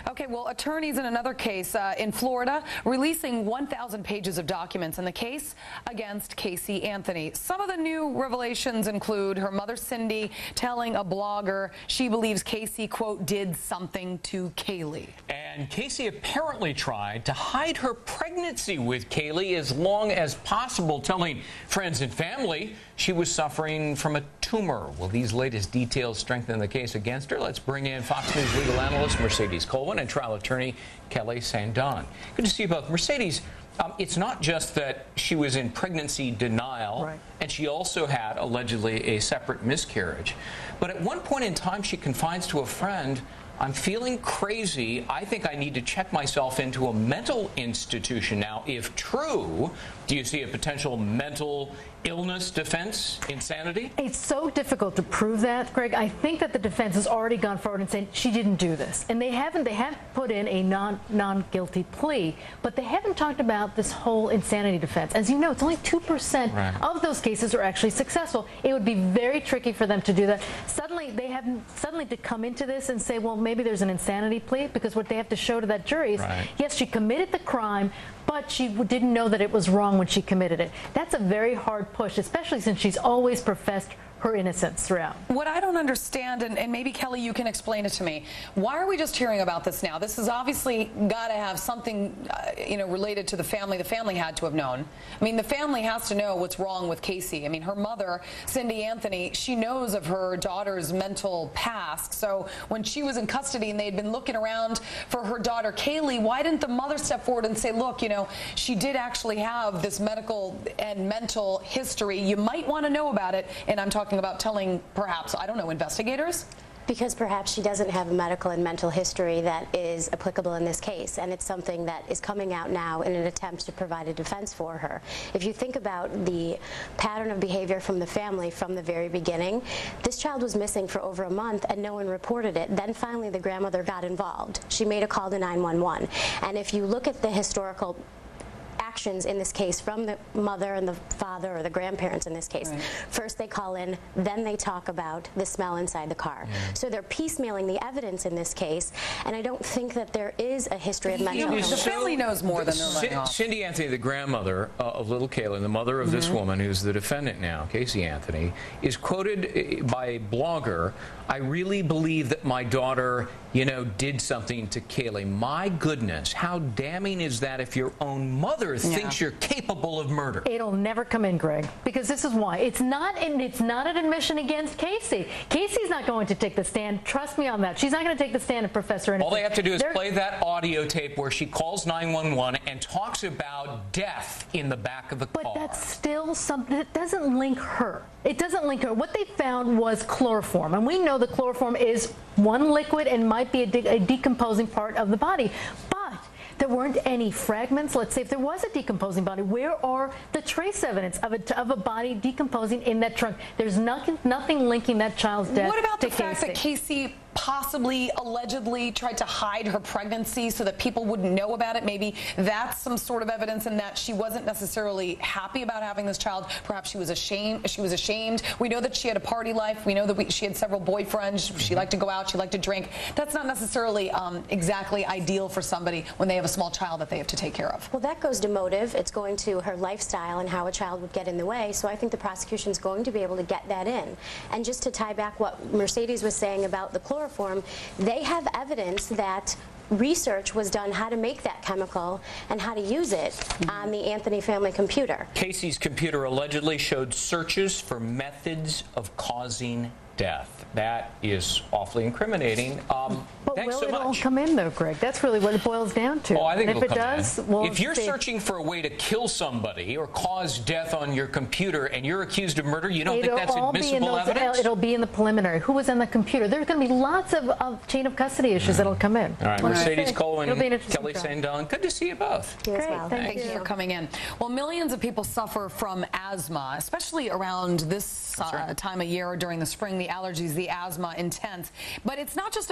Okay, well, attorneys in another case in Florida releasing 1,000 pages of documents in the case against Casey Anthony. Some of the new revelations include her mother, Cindy, telling a blogger she believes Casey, quote, did something to Kaylee. And Casey apparently tried to hide her pregnancy with Kaylee as long as possible, telling friends and family she was suffering from a tumor. Will these latest details strengthen the case against her? Let's bring in Fox News legal analyst Mercedes Colvin and trial attorney Kelly Saindon. Good to see you both. Mercedes, it's not just that she was in pregnancy denial, right, and she also had allegedly a separate miscarriage. But at one point in time, she confides to a friend, I'm feeling crazy. I think I need to check myself into a mental institution. Now, if true, do you see a potential mental illness defense, insanity? It's so difficult to prove that, Greg. I think that the defense has already gone forward and said she didn't do this. And they have put in a non-guilty plea, but they haven't talked about this whole insanity defense. As you know, it's only 2% right of those cases are actually successful. It would be very tricky for them to do that. Suddenly to come into this and say, well, maybe there's an insanity plea, because what they have to show to that jury is, right, yes, she committed the crime, but she didn't know that it was wrong when she committed it. That's a very hard push, especially since she's always professed her innocence throughout. What I don't understand, and maybe Kelly, you can explain it to me, why are we just hearing about this now? This has obviously got to have something, related to the family. The family had to have known. I mean, the family has to know what's wrong with Casey. I mean, her mother, Cindy Anthony, she knows of her daughter's mental past. So when she was in custody and they'd been looking around for her daughter, Kaylee, why didn't the mother step forward and say, look, she did actually have this medical and mental history. You might want to know about it. And I'm talking about telling, perhaps, I don't know, investigators? Because perhaps she doesn't have a medical and mental history that is applicable in this case, and it's something that is coming out now in an attempt to provide a defense for her. If you think about the pattern of behavior from the family from the very beginning, this child was missing for over a month and no one reported it. Then finally the grandmother got involved. She made a call to 911. And if you look at the historical actions in this case from the mother and the father, or the grandparents in this case, right, first they call in, then they talk about the smell inside the car. Yeah. So they're piecemealing the evidence in this case, and I don't think that there is a history of mental illness. The family knows more than they're letting off. Cindy Anthony, the grandmother of little Kayla, the mother of this woman who's the defendant now, Casey Anthony, is quoted by a blogger, I really believe that my daughter, did something to Kaylee. My goodness, how damning is that if your own mother thinks you're capable of murder? It'll never come in, Greg, because this is why. It's not an admission against Casey. Casey's not going to take the stand. Trust me on that. She's not going to take the stand and profess her innocence. All they have to do is play that audio tape where she calls 911 and talks about death in the back of the car. But that's still something that doesn't link her. It doesn't link her. What they found was chloroform, and we know that chloroform is one liquid and might be a decomposing part of the body. But there weren't any fragments. Let's say if there was a decomposing body, where are the trace evidence of a body decomposing in that trunk? There's nothing linking that child's death to Casey. What about the fact that Casey possibly, allegedly tried to hide her pregnancy so that people wouldn't know about it? Maybe that's some sort of evidence in that she wasn't necessarily happy about having this child. Perhaps she was ashamed. We know that she had a party life. We know that she had several boyfriends. She liked to go out. She liked to drink. That's not necessarily exactly ideal for somebody when they have a small child that they have to take care of. Well, that goes to motive. It's going to her lifestyle and how a child would get in the way. So I think the prosecution's going to be able to get that in. And just to tie back what Mercedes was saying about the chloroform, they have evidence that research was done how to make that chemical and how to use it on the Anthony family computer. Casey's computer allegedly showed searches for methods of causing death. That is awfully incriminating. But thanks will so it much. all come in, though, Greg? That's really what it boils down to. Oh, I think and if it does, well, if you're searching for a way to kill somebody or cause death on your computer and you're accused of murder, you don't think that's admissible evidence? It'll be in the preliminary. Who was on the computer? There's going to be lots of chain of custody issues that'll come in. All right, Mercedes Colvin, Kelly Saindon, good to see you both. You as well. Thank you for coming in. Well, millions of people suffer from asthma, especially around this time of year during the spring. The allergies, the asthma, intense. But it's not just